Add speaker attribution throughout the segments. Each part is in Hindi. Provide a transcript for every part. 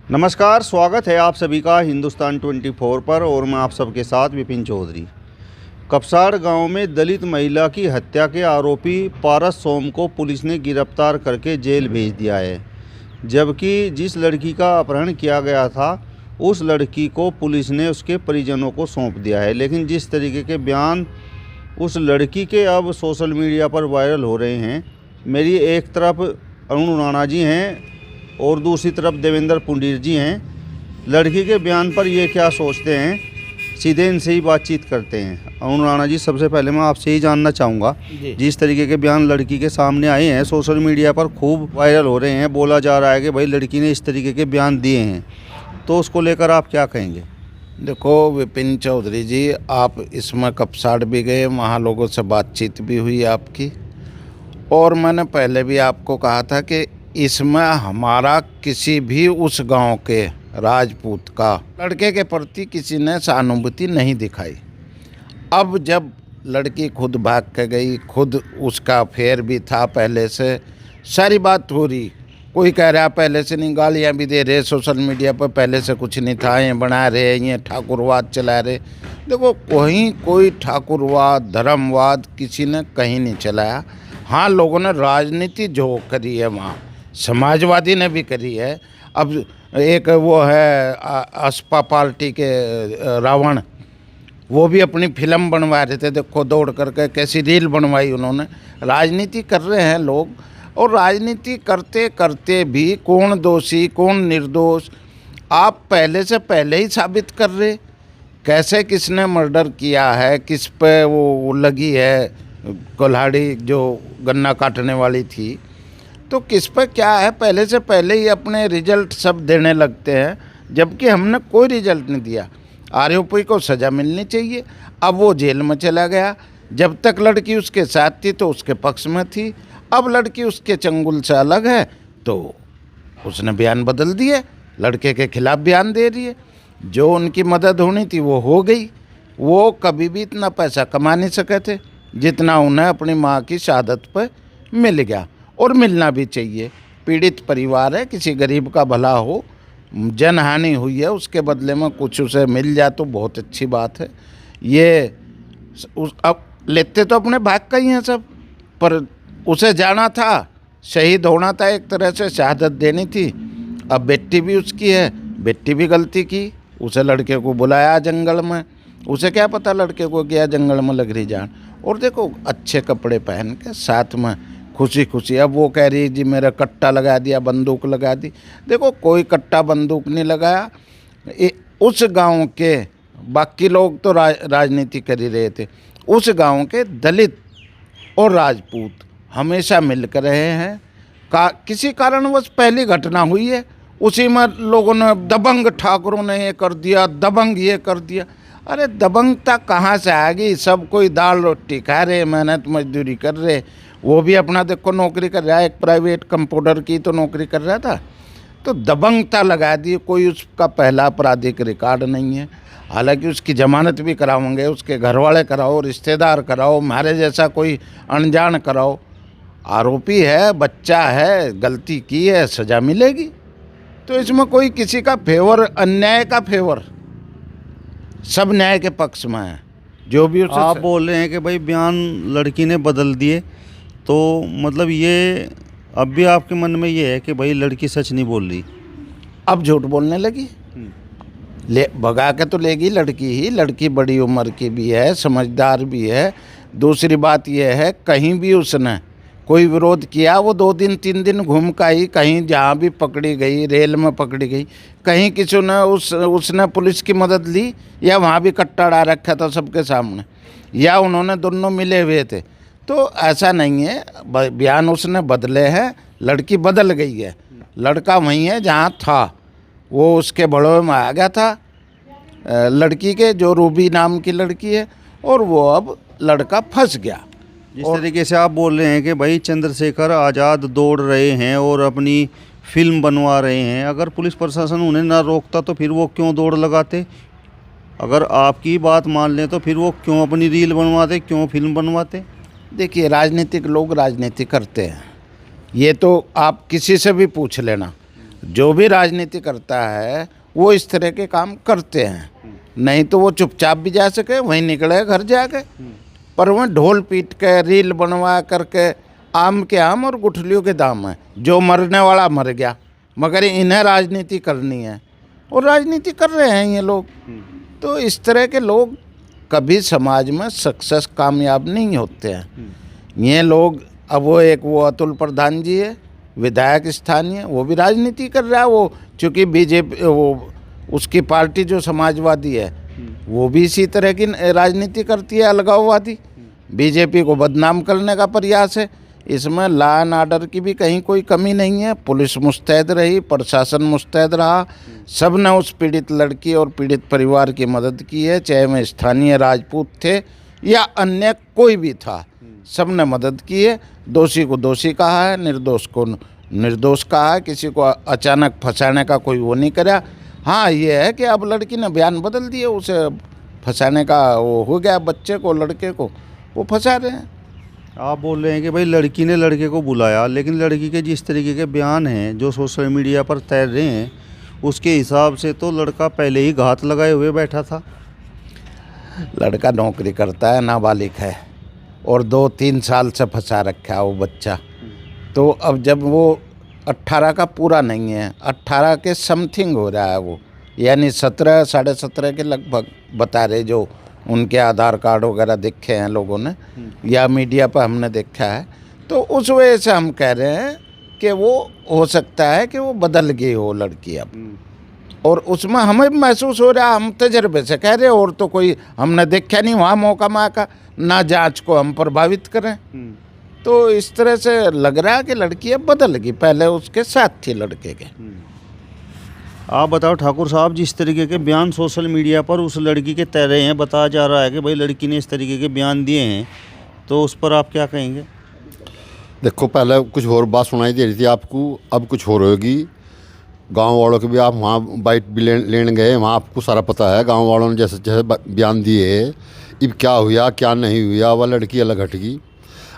Speaker 1: नमस्कार, स्वागत है आप सभी का हिंदुस्तान 24 पर और मैं आप सबके साथ विपिन चौधरी। कपसाड़ गांव में दलित महिला की हत्या के आरोपी पारस सोम को पुलिस ने गिरफ्तार करके जेल भेज दिया है, जबकि जिस लड़की का अपहरण किया गया था उस लड़की को पुलिस ने उसके परिजनों को सौंप दिया है। लेकिन जिस तरीके के बयान उस लड़की के अब सोशल मीडिया पर वायरल हो रहे हैं, मेरी एक तरफ अरुण राणा जी हैं और दूसरी तरफ देवेंद्र पुंडीर जी हैं। लड़की के बयान पर ये क्या सोचते हैं, सीधे इनसे ही बातचीत करते हैं। अरुण राणा जी, सबसे पहले मैं आपसे ही जानना चाहूँगा, जिस तरीके के बयान लड़की के सामने आए हैं, सोशल मीडिया पर खूब वायरल हो रहे हैं, बोला जा रहा है कि भाई लड़की ने इस तरीके के बयान दिए हैं, तो उसको लेकर आप क्या कहेंगे?
Speaker 2: देखो विपिन चौधरी जी, आप इसमें कपसाड़ भी गए, वहाँ लोगों से बातचीत भी हुई आपकी, और मैंने पहले भी आपको कहा था कि इसमें हमारा किसी भी उस गांव के राजपूत का लड़के के प्रति किसी ने सहानुभूति नहीं दिखाई। अब जब लड़की खुद भाग के गई, खुद उसका अफेयर भी था पहले से, सारी बात हो रही, कोई कह रहा पहले से नहीं, गालियां भी दे रहे सोशल मीडिया पर, पहले से कुछ नहीं था, ये बना रहे, ये ठाकुरवाद चला रहे। देखो, कोई ठाकुरवाद धर्मवाद किसी ने कहीं नहीं चलाया। हाँ, लोगों ने राजनीति जो करी है वहाँ समाजवादी ने भी करी है। अब एक वो है असपा पार्टी के रावण, वो भी अपनी फिल्म बनवा रहे थे, देखो दौड़ करके कैसी रील बनवाई उन्होंने। राजनीति कर रहे हैं लोग, और राजनीति करते करते भी कौन दोषी कौन निर्दोष आप पहले से पहले ही साबित कर रहे। कैसे किसने मर्डर किया है, किस पे वो लगी है कुल्हाड़ी जो गन्ना काटने वाली थी, तो किस पर क्या है, पहले से पहले ही अपने रिजल्ट सब देने लगते हैं, जबकि हमने कोई रिजल्ट नहीं दिया। आरोपी को सज़ा मिलनी चाहिए। अब वो जेल में चला गया, जब तक लड़की उसके साथ थी तो उसके पक्ष में थी, अब लड़की उसके चंगुल से अलग है तो उसने बयान बदल दिए, लड़के के खिलाफ बयान दे रही है। जो उनकी मदद होनी थी वो हो गई। वो कभी भी इतना पैसा कमा नहीं सके थे जितना उन्हें अपनी माँ की शहादत पर मिल गया, और मिलना भी चाहिए। पीड़ित परिवार है, किसी गरीब का भला हो, जनहानि हुई है, उसके बदले में कुछ उसे मिल जाए तो बहुत अच्छी बात है। ये अब लेते तो अपने भाग का ही हैं सब, पर उसे जाना था, शहीद होना था, एक तरह से शहादत देनी थी। अब बेटी भी उसकी है, बेटी भी गलती की, उसे लड़के को बुलाया जंगल में, उसे क्या पता लड़के को गया जंगल में लग रही जान। और देखो, अच्छे कपड़े पहन के साथ में खुशी खुशी, अब वो कह रही जी मेरा कट्टा लगा दिया, बंदूक लगा दी। देखो, कोई कट्टा बंदूक नहीं लगाया। उस गांव के बाकी लोग तो राजनीति कर ही रहे थे, उस गांव के दलित और राजपूत हमेशा मिलकर रहे हैं। किसी कारणवश पहली घटना हुई है, उसी में लोगों ने दबंग ठाकुरों ने ये कर दिया, दबंग ये कर दिया। अरे दबंगता कहाँ से आ गई? सब कोई दाल रोटी खा रहे, मेहनत मजदूरी कर रहे। वो भी अपना देखो नौकरी कर रहा है, एक प्राइवेट कंप्यूटर की तो नौकरी कर रहा था, तो दबंगता लगा दी। कोई उसका पहला आपराधिक रिकॉर्ड नहीं है। हालांकि उसकी जमानत भी कराओगे, उसके घर वाले कराओ, रिश्तेदार कराओ, हमारे जैसा कोई अनजान कराओ। आरोपी है, बच्चा है, गलती की है, सज़ा मिलेगी। तो इसमें कोई किसी का फेवर, अन्याय का फेवर, सब न्याय के पक्ष में है। जो भी
Speaker 1: आप बोल रहे हैं कि भाई बयान लड़की ने बदल दिए, तो मतलब ये अब भी आपके मन में ये है कि भाई लड़की सच नहीं बोल रही,
Speaker 2: अब झूठ बोलने लगी। ले भगा के तो लेगी लड़की ही। लड़की बड़ी उम्र की भी है, समझदार भी है। दूसरी बात यह है, कहीं भी उसने कोई विरोध किया, वो 2 दिन 3 दिन घूम का ही, कहीं जहाँ भी पकड़ी गई, रेल में पकड़ी गई, कहीं किसी ने उसने पुलिस की मदद ली, या वहाँ भी कट्टा डाल रखा था सबके सामने, या उन्होंने दोनों मिले हुए थे। तो ऐसा नहीं है, बयान उसने बदले हैं, लड़की बदल गई है, लड़का वहीं है जहाँ था। वो उसके बड़ों में आ गया था लड़की के, जो रूबी नाम की लड़की है, और वो अब लड़का फंस गया।
Speaker 1: जिस तरीके से आप बोल रहे हैं कि भाई चंद्रशेखर आज़ाद दौड़ रहे हैं और अपनी फिल्म बनवा रहे हैं, अगर पुलिस प्रशासन उन्हें ना रोकता तो फिर वो क्यों दौड़ लगाते? अगर आपकी बात मान लें तो फिर वो क्यों अपनी रील बनवाते, क्यों फिल्म बनवाते?
Speaker 2: देखिए, राजनीतिक लोग राजनीति करते हैं, ये तो आप किसी से भी पूछ लेना। जो भी राजनीति करता है वो इस तरह के काम करते हैं, नहीं तो वो चुपचाप भी जा सके, वहीं निकले घर जाके। पर वह ढोल पीट के रील बनवा करके आम के आम और गुठलियों के दाम है, जो मरने वाला मर गया, मगर इन्हें राजनीति करनी है और राजनीति कर रहे हैं ये लोग। तो इस तरह के लोग कभी समाज में सक्सेस कामयाब नहीं होते हैं। ये लोग, अब वो अतुल प्रधान जी है, विधायक स्थानीय, वो भी राजनीति कर रहा है। वो चूँकि बीजेपी, वो उसकी पार्टी जो समाजवादी है वो भी इसी तरह की राजनीति करती है, अलगाववादी। बीजेपी को बदनाम करने का प्रयास है। इसमें लॉ एंड ऑर्डर की भी कहीं कोई कमी नहीं है। पुलिस मुस्तैद रही, प्रशासन मुस्तैद रहा, सब ने उस पीड़ित लड़की और पीड़ित परिवार की मदद की है, चाहे वह स्थानीय राजपूत थे या अन्य कोई भी था, सब ने मदद की है। दोषी को दोषी कहा है, निर्दोष को निर्दोष कहा है, किसी को अचानक फंसाने का कोई वो नहीं करा। हाँ, ये है कि अब लड़की ने बयान बदल दिए, उसे फंसाने का वो हो गया, बच्चे को, लड़के को वो फंसा रहे हैं।
Speaker 1: आप बोल रहे हैं कि भाई लड़की ने लड़के को बुलाया, लेकिन लड़की के जिस तरीके के बयान हैं जो सोशल मीडिया पर तैर रहे हैं, उसके हिसाब से तो लड़का पहले ही घात लगाए हुए बैठा था।
Speaker 2: लड़का नौकरी करता है, नाबालिग है और 2-3 साल से फंसा रखा है वो बच्चा। तो अब जब वो 18 का पूरा नहीं है, 18 के समथिंग हो रहा है वो, यानी 17 साढ़े 17 के लगभग बता रहे, जो उनके आधार कार्ड वगैरह देखे हैं लोगों ने या मीडिया पर हमने देखा है। तो उस वजह से हम कह रहे हैं कि वो हो सकता है कि वो बदल गई हो लड़की अब, और उसमें हमें महसूस हो रहा है, हम तजर्बे से कह रहे हैं, और तो कोई हमने देखा नहीं वहाँ मौका माका, ना जांच को हम प्रभावित करें। तो इस तरह से लग रहा है कि लड़की अब बदल गई, पहले उसके साथ थी लड़के के।
Speaker 1: आप बताओ ठाकुर साहब, जिस तरीके के बयान सोशल मीडिया पर उस लड़की के तैर रहे हैं, बताया जा रहा है कि भाई लड़की ने इस तरीके के बयान दिए हैं, तो उस पर आप क्या कहेंगे?
Speaker 3: देखो, पहले कुछ और बात सुनाई दे रही थी आपको, अब कुछ और होगी। गांव वालों के भी आप वहाँ बाइट भी लेने गए, वहाँ आपको सारा पता है। गांव वालों ने जैसे जैसे बयान दिए, अब क्या हुआ क्या नहीं हुआ, वह लड़की अलग हट गई।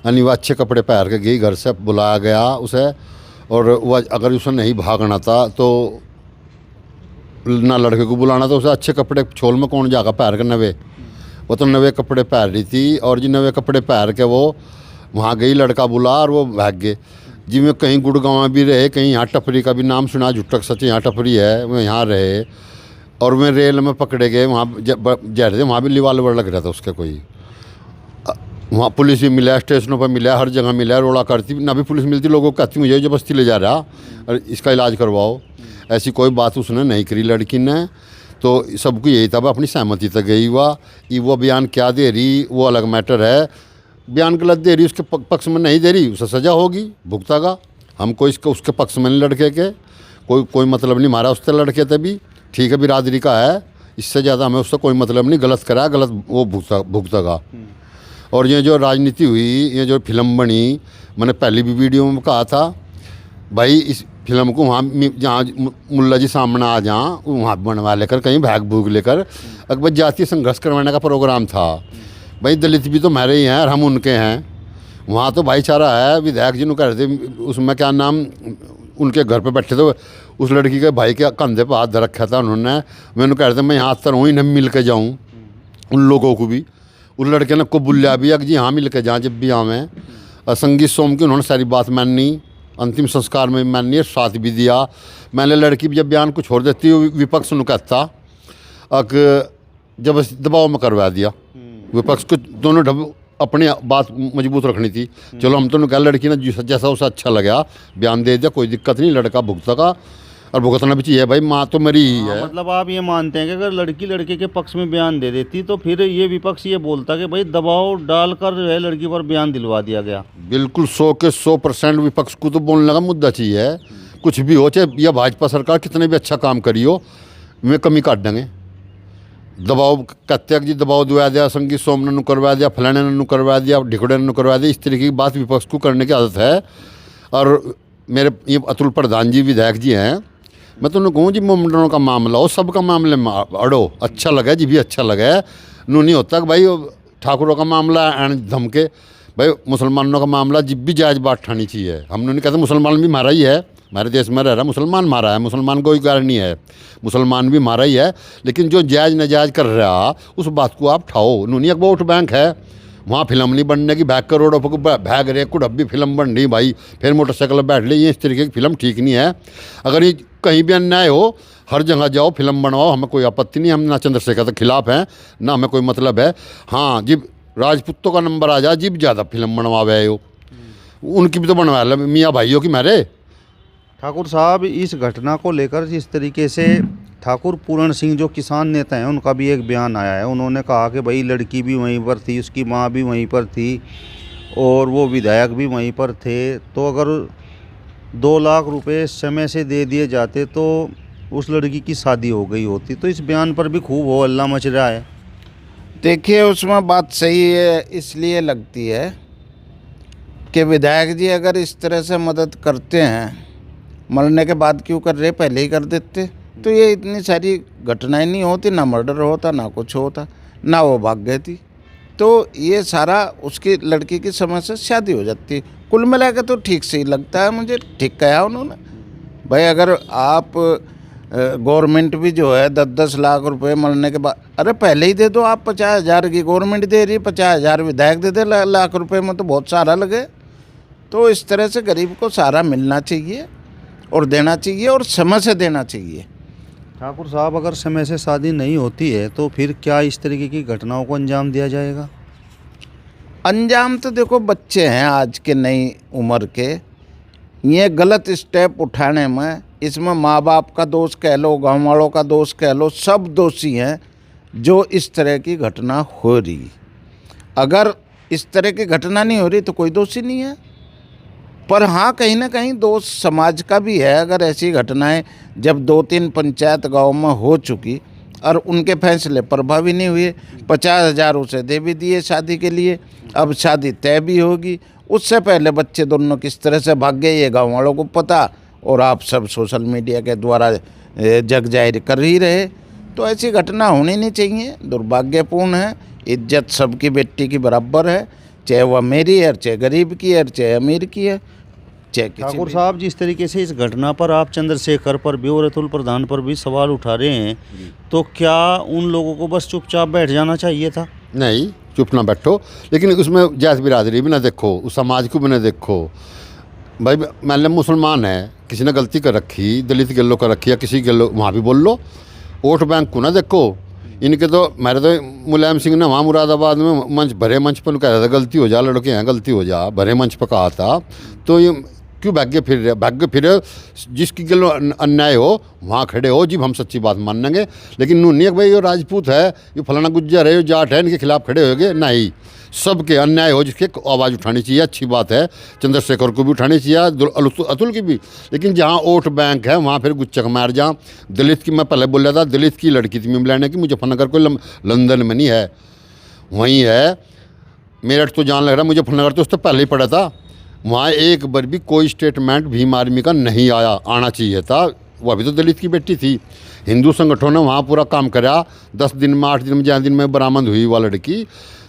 Speaker 3: यानी वह अच्छे कपड़े पहन के गई, घर से बुलाया गया उसे, और वह अगर उसे नहीं भागना था तो ना लड़के को बुलाना था, उसे अच्छे कपड़े छोल में कौन जाकर पहन के नवे, वो तो नवे कपड़े पहन रही थी। और जी नवे कपड़े पहन के वो वहाँ गई, लड़का बुला और वो भाग गए। जी में कहीं गुड़गांव भी रहे, कहीं यहाँ टपरी का भी नाम सुना, झुटक सच यहाँ टपरी है, वो यहाँ रहे। और वे रेल में पकड़े गए, वहाँ जा रहे थे, वहाँ भी लिवालवर लग रहा था उसके कोई। वहाँ पुलिस भी मिला, स्टेशनों पर मिला, हर जगह मिला, रोड़ा करती ना भी पुलिस मिलती, लोगों को कहती मुझे जबरदस्ती ले जा रहा और इसका इलाज करवाओ। ऐसी कोई बात उसने नहीं करी लड़की ने। तो सबको यही था, अपनी सहमति तक गई हुआ। वो बयान क्या दे रही वो अलग मैटर है, बयान गलत दे रही, उसके पक्ष में नहीं दे रही, उसे सज़ा होगी, भुगतेगा। हमको इसके उसके पक्ष में नहीं, लड़के के कोई मतलब नहीं, हमारा उससे लड़के थे भी ठीक है, बिरादरी का है, इससे ज़्यादा हमें उससे कोई मतलब नहीं। गलत करा, गलत वो भुगतेगा। और ये जो राजनीति हुई, ये जो फिल्म बनी, मैंने पहले भी वीडियो में कहा था भाई, इस फिल्म को वहाँ जहाँ मुल्ला जी सामने आ जहाँ वहाँ बनवा लेकर, कहीं भाग भूग लेकर, अकबर जातीय संघर्ष करवाने का प्रोग्राम था। भाई दलित भी तो हमारे ही हैं और हम उनके हैं, वहाँ तो भाईचारा है। विधायक जी ने कह रहे थे, उसमें क्या नाम, उनके घर पे बैठे थे, उस लड़की के भाई के कंधे पर हाथ धर रखा था उन्होंने। मैंने कह रहे थे मैं यहाँ तर हूँ, इन्हें मिल के जाऊँ, उन लोगों को भी। उस लड़के ने कबूलिया भी जी हाँ मिल के जाएँ जब भी आवें। संगीत सोम की उन्होंने सारी बात मानी, अंतिम संस्कार में माननी, साथ भी दिया। मैंने लड़की भी जब बयान को छोड़ देती, विपक्ष ने कहता जब दबाव में करवा दिया। विपक्ष को दोनों अपनी बात मजबूत रखनी थी। चलो हम तो कहा, लड़की ने जैसा उसे अच्छा लगा बयान दे दिया, कोई दिक्कत नहीं, लड़का भुगतेगा और भुगतना भी चाहिए। भाई माँ तो मेरी ही है।
Speaker 1: मतलब आप ये मानते हैं कि अगर लड़की लड़के के पक्ष में बयान दे देती तो फिर ये विपक्ष ये बोलता कि भाई दबाव डालकर जो है लड़की पर बयान दिलवा दिया गया।
Speaker 3: बिल्कुल 100 के 100% विपक्ष को तो बोलने का मुद्दा चाहिए। कुछ भी हो, चाहे या भाजपा सरकार कितने भी अच्छा काम करी हो, वे कमी काट देंगे। दबाव कहते हैं जी, दबाव दिवा दिया, संगीत सोम ने करवा दिया, फलाने ने करवा दिया, ढिकड़े ने करवा दिया, इस तरीके की बात विपक्ष को करने की आदत है। और मेरे ये अतुल प्रधान जी विधायक जी हैं, मैं तो कहूँ जी मुसलमानों का मामला हो, सबका मामले में अड़ो, अच्छा लगा जी भी अच्छा लगा। नू नहीं होता कि भाई ठाकुरों का मामला धमके, भाई मुसलमानों का मामला जब भी जायज़ बात ठानी चाहिए। हमने नहीं कहते मुसलमान भी हमारा ही है, हमारे देश में रह रहा मुसलमान मारा है, मुसलमान कोई कारण नहीं है, मुसलमान भी मारा ही है। लेकिन जो जायज़ नाजायज़ कर रहा उस बात को आप ठाओ। नूनिया का वोट बैंक है, वहाँ फिल्म नहीं बनने की, भाग करोड़ों को भाग रहे कुछ अब भी फिल्म बन रही भाई, फिर मोटरसाइकिल बैठ ले, ये इस तरीके की फिल्म ठीक नहीं है। अगर ये कहीं भी अन्याय हो, हर जगह जाओ फिल्म बनवाओ, हमें कोई आपत्ति नहीं, हम ना चंद्रशेखर के खिलाफ हैं ना हमें कोई मतलब है। हाँ, जिब राजपूतों का नंबर आ जाए, जिब ज़्यादा फिल्म बनवावे हो, उनकी भी तो बनवा ले मियाँ भाइयों की मेरे।
Speaker 1: ठाकुर साहब, इस घटना को लेकर जिस तरीके से ठाकुर पूरण सिंह जो किसान नेता हैं, उनका भी एक बयान आया है। उन्होंने कहा कि भाई लड़की भी वहीं पर थी, उसकी माँ भी वहीं पर थी और वो विधायक भी वहीं पर थे। तो अगर 2 लाख रुपए समय से दे दिए जाते तो उस लड़की की शादी हो गई होती। तो इस बयान पर भी खूब हो हल्ला मच रहा है।
Speaker 2: देखिए, उसमें बात सही है, इसलिए लगती है कि विधायक जी अगर इस तरह से मदद करते हैं, मरने के बाद क्यों कर रहे, पहले ही कर देते तो ये इतनी सारी घटनाएं नहीं होती, ना मर्डर होता, ना कुछ होता, ना वो भाग गई थी। तो ये सारा उसकी लड़की की समझ से शादी हो जाती। कुल मिला के तो ठीक से ही लगता है मुझे, ठीक कहा उन्होंने। भाई अगर आप गवर्नमेंट भी जो है 10-10 लाख रुपए मरने के बाद, अरे पहले ही दे दो आप। 50,000 की गवर्नमेंट दे रही है, 50,000 विधायक दे दे, लाख रुपए में तो बहुत सारा लगे। तो इस तरह से गरीब को सारा मिलना चाहिए और देना चाहिए और समय से देना चाहिए।
Speaker 1: ठाकुर साहब, अगर समय से शादी नहीं होती है तो फिर क्या इस तरीके की घटनाओं को अंजाम दिया जाएगा?
Speaker 2: अंजाम तो देखो, बच्चे हैं आज के, नई उम्र के, ये गलत स्टेप उठाने में, इसमें माँ बाप का दोष कह लो, गाँव वालों का दोष कह लो, सब दोषी हैं जो इस तरह की घटना हो रही। अगर इस तरह की घटना नहीं हो रही तो कोई दोषी नहीं है। पर हाँ, कहीं ना कहीं दोष समाज का भी है। अगर ऐसी घटनाएं जब 2-3 पंचायत गांव में हो चुकी और उनके फैसले प्रभावी नहीं हुए, 50,000 उसे दे भी दिए शादी के लिए, अब शादी तय भी होगी, उससे पहले बच्चे दोनों किस तरह से भाग गए ये गाँव वालों को पता, और आप सब सोशल मीडिया के द्वारा जग जाहिर कर ही रहे। तो ऐसी घटना होनी नहीं चाहिए, दुर्भाग्यपूर्ण है। इज्जत सबकी बेटी की बराबर है, चाहे वह मेरी है, चाहे गरीब की है, चाहे अमीर की है, चाहे किसी
Speaker 1: ठाकुर
Speaker 2: भी।
Speaker 1: साहब, जिस तरीके से इस घटना पर आप चंद्रशेखर पर भी और अतुल प्रधान पर भी सवाल उठा रहे हैं, तो क्या उन लोगों को बस चुपचाप बैठ जाना चाहिए था?
Speaker 3: नहीं, चुप ना बैठो, लेकिन उसमें जात बिरादरी भी ना देखो, उस समाज को भी ना देखो। भाई मान लो मुसलमान है, किसी ने गलती कर रखी, दलित गल्लो कर रखी, या किसी गल्लो, वहाँ भी बोल लो। वोट बैंक को ना देखो। इनके तो मेरे तो मुलायम सिंह ने वहाँ मुरादाबाद में मंच, भरे मंच पर कह रहा था गलती हो जा, लड़के हैं गलती हो जा, भरे मंच पर कहा था। तो ये क्यों भाग्य फिर रहे? भाग्य फिर जिसकी गल अन्याय हो वहाँ खड़े हो, जी हम सच्ची बात मानेंगे। लेकिन नूनिया भाई ये राजपूत है, ये फलाना गुज्जर है, ये जाट है, इनके खिलाफ खड़े होगे नहीं। सबके अन्याय हो जिसके आवाज़ उठानी चाहिए, अच्छी बात है। चंद्रशेखर को भी उठानी चाहिए, अतुल की भी। लेकिन जहाँ वोट बैंक है वहाँ फिर गुच्चक मार। जहाँ दलित की, मैं पहले बोल रहा था, दलित की लड़की थी मिमलाने की, मुजफ्फरनगर को, लंदन में नहीं है, वहीं है। मेरठ तो जान लग रहा है, मुजफ्फरनगर तो उससे पहले ही पड़ा था। वहाँ एक बार भी कोई स्टेटमेंट भीम आर्मी का नहीं आया, आना चाहिए था। वो अभी तो दलित की बेटी थी। हिंदू संगठनों ने वहाँ पूरा काम करा, 10 दिन में, 8 दिन में, जहाँ दिन में बरामद हुई वह लड़की।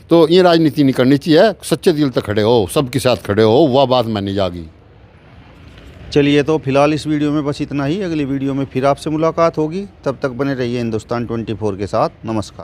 Speaker 3: तो ये राजनीति नहीं करनी चाहिए, सच्चे दिल तक खड़े हो, सबके साथ खड़े हो, वह बात मानी जाएगी।
Speaker 1: चलिए, तो फिलहाल इस वीडियो में बस इतना ही। अगली वीडियो में फिर आपसे मुलाकात होगी, तब तक बने रहिए हिंदुस्तान 24 के साथ। नमस्कार।